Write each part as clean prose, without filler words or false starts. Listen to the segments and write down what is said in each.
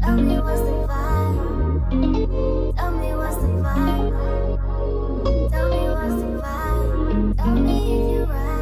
Tell me what's the vibe. Tell me if you're right.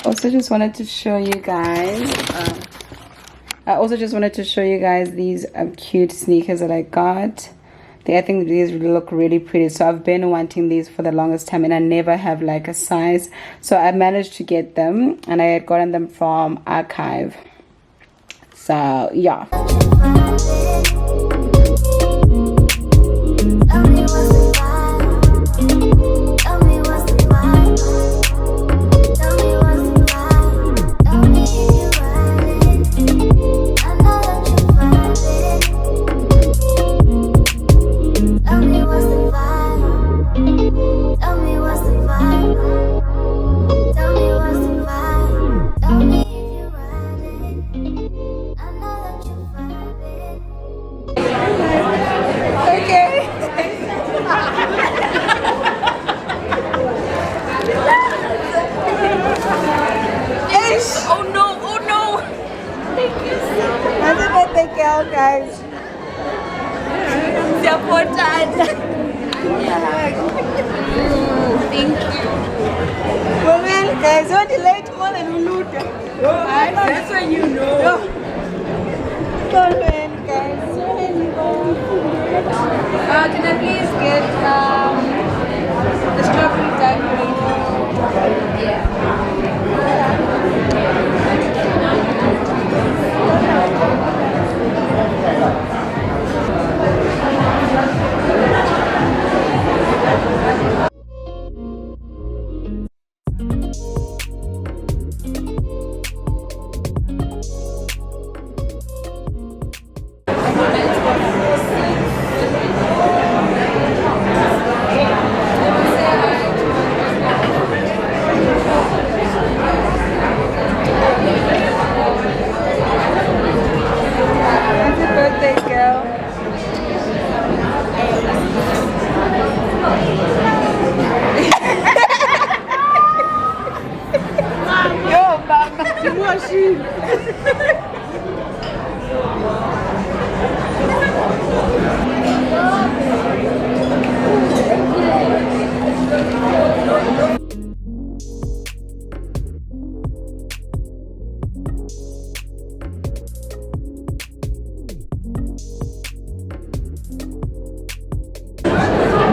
also just wanted to show you guys these cute sneakers that I got. I think these look really pretty. So I've been wanting these for the longest time and I never have like a size. So I managed to get them and I had gotten them from Archive. So yeah. Guys, thank you. Well, guys, what the late more than loot. That's what you know. Guys, can I please get the strawberry daiquiri? Yeah.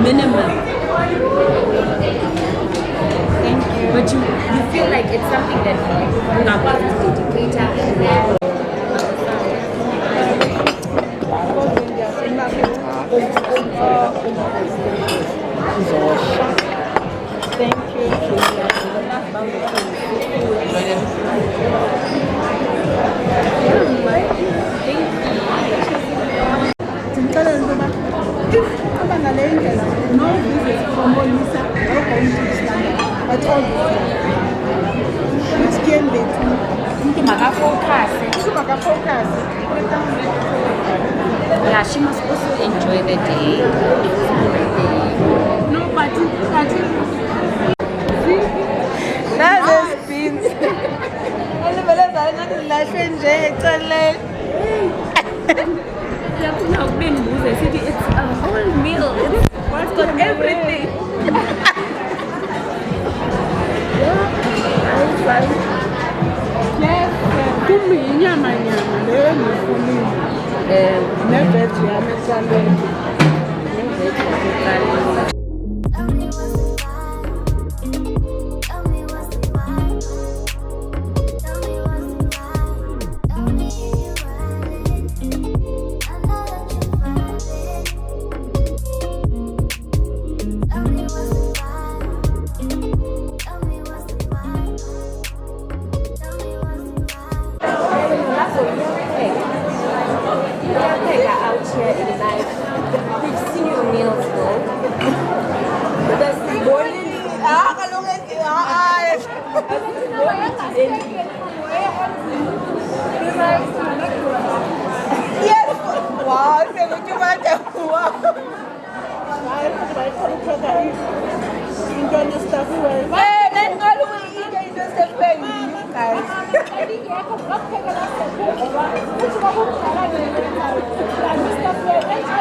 Minimum. Thank you. But you feel like it's something that you are going to dedicate and then. Thank you. No visit from Olisa, no going to Islanda. I told you. It's game day too. Yeah, she must also enjoy the day. No, but That's a spin. It's a whole meal. It's got everything.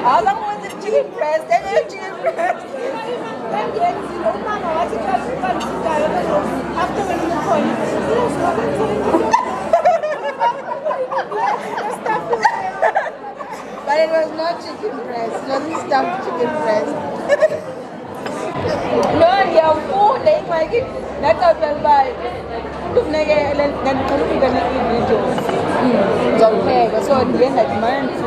How long was the chicken breast? Chicken breast. After when you call it was not chicken breast. It wasn't stuffed chicken breast. No, you're full. Like that's how I buy. Look, nigga, then we're gonna eat videos. Okay, so in the end, like, man, it's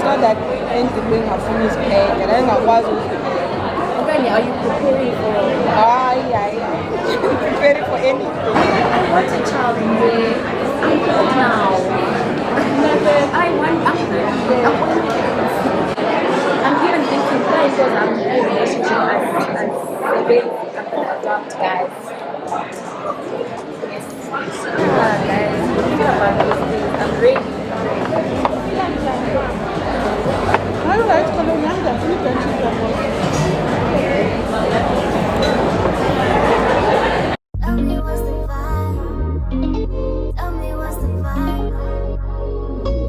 not that anything being a food is paid, and I don't know what was Okay, are you preparing for? yeah. Preparing for anything. What's a child where now? I want I'm even thinking because I'm in a relationship as a bit adopt guys. Guys, thinking about these things. I'm ready. I don't like Colombian. You can choose that one. Tell me what's the vibe. Tell me what's the vibe.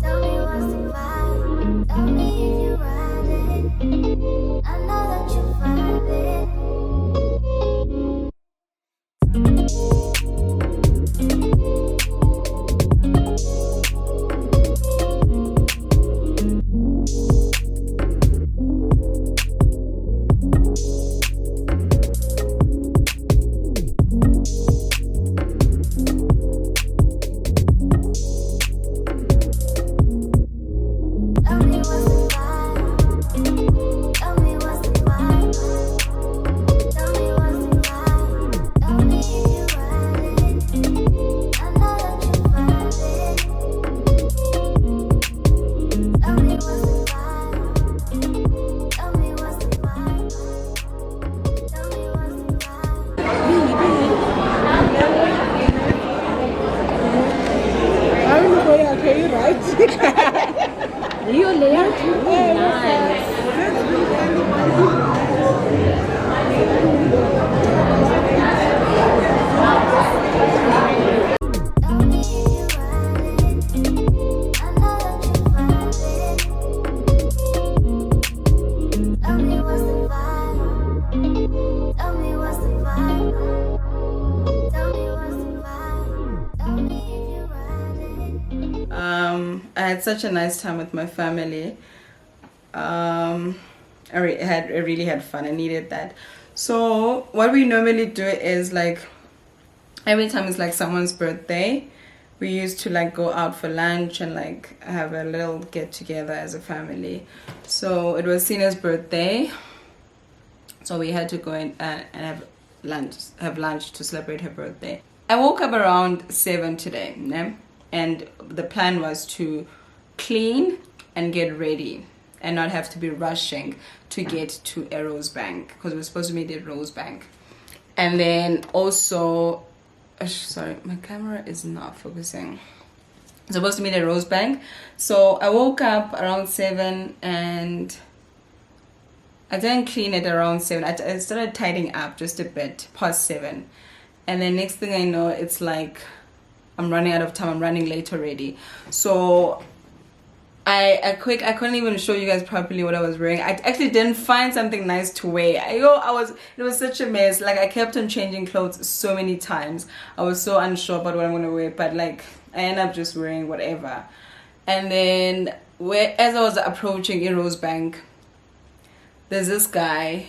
Tell me what's the vibe. Tell me if you ride it. I know that you vibe it. Tell me what's the vibe. Tell me what's the vibe. Tell me what's the vibe. Tell me if you ride it. I know that you vibe it. Tell me what's the vibe. Tell me what's the vibe. Tell me what's the vibe. I don't know where I'll tell you right. Your layout is nice. Tell me if you ride it. I know that you vibe it. Tell me what's the vibe. Tell me what's the vibe. Tell me what's the vibe. Tell me if you ride it. I had such a nice time with my family. I really had fun. I needed that. So what we normally do is like every time it's like someone's birthday, we used to like go out for lunch and like have a little get together as a family. So it was Sina's birthday, so we had to go in and have lunch to celebrate her birthday. I woke up around 7 today, né? And the plan was to clean and get ready and not have to be rushing to get to a Rosebank because we were supposed to meet at Rosebank. And then also, sorry, my camera is not focusing. Supposed to meet at Rosebank. So I woke up around 7 and I didn't clean it around 7. I started tidying up just a bit past 7. And then next thing I know, it's like I'm running out of time. I'm running late already. So I couldn't even show you guys properly what I was wearing. I actually didn't find something nice to wear. It was such a mess. Like I kept on changing clothes so many times. I was so unsure about what I'm gonna wear, but like I ended up just wearing whatever. And then as I was approaching in Rosebank, there's this guy.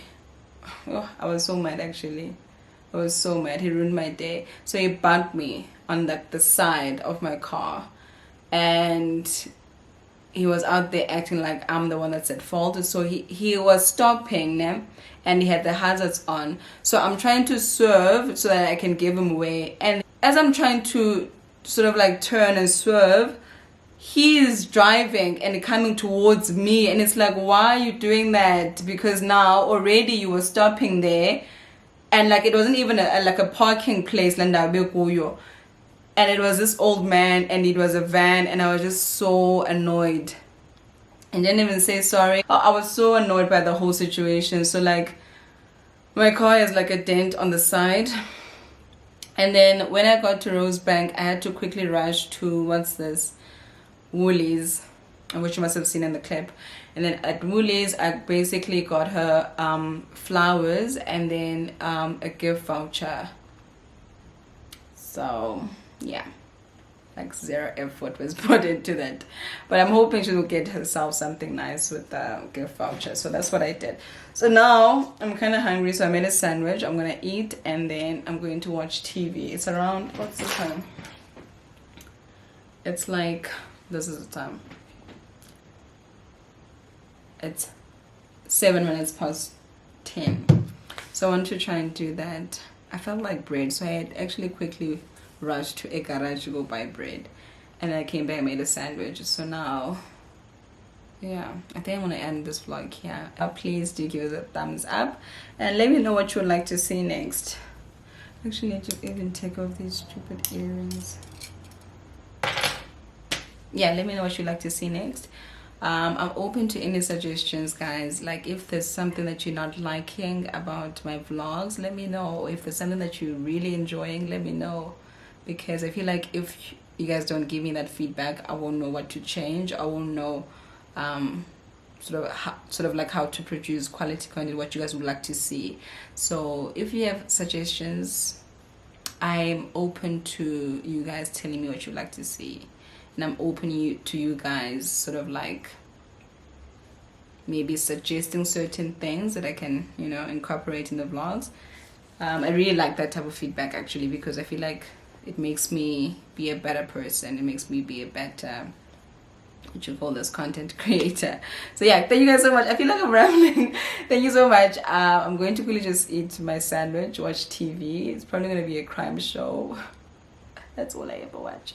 Oh, I was so mad actually. I was so mad. He ruined my day. So he bumped me on the side of my car, and he was out there acting like I'm the one that's at fault. So he was stopping them, and he had the hazards on. So I'm trying to swerve so that I can give him way. And as I'm trying to sort of like turn and swerve, he is driving and coming towards me, and it's like, why are you doing that? Because now already you were stopping there, and like it wasn't even like a parking place, and it was this old man, and it was a van, and I was just so annoyed and didn't even say sorry. I was so annoyed by the whole situation. So like my car has like a dent on the side, and then when I got to Rosebank, I had to quickly rush to Woolies, which you must have seen in the clip. And then at Woolies, I basically got her flowers and then a gift voucher. So yeah, like zero effort was put into that. But I'm hoping she will get herself something nice with the gift voucher. So that's what I did. So now I'm kind of hungry, so I made a sandwich. I'm gonna eat and then I'm going to watch TV. It's around, what's the time? It's like, this is the time. It's 7 minutes past 10. So I want to try and do that. I felt like bread, so I had actually quickly rushed to a garage to go buy bread. And I came back and made a sandwich. So now, yeah, I think I'm gonna end this vlog here. Please do give it a thumbs up and let me know what you would like to see next. Actually, I need to even take off these stupid earrings. Yeah, let me know what you'd like to see next. I'm open to any suggestions, guys. Like if there's something that you're not liking about my vlogs, let me know. If there's something that you're really enjoying, let me know, because I feel like if you guys don't give me that feedback, I won't know what to change. I won't know sort of like how to produce quality content, what you guys would like to see. So if you have suggestions, I'm open to you guys telling me what you'd like to see. And I'm open to you guys sort of like maybe suggesting certain things that I can, you know, incorporate in the vlogs. I really like that type of feedback actually, because I feel like it makes me be a better person. It makes me be a better, what you call this, content creator. So yeah, thank you guys so much. I feel like I'm rambling. Thank you so much. I'm going to quickly just eat my sandwich, watch TV. It's probably going to be a crime show. That's all I ever watch.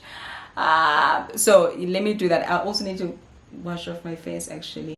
So let me do that. I also need to wash off my face actually.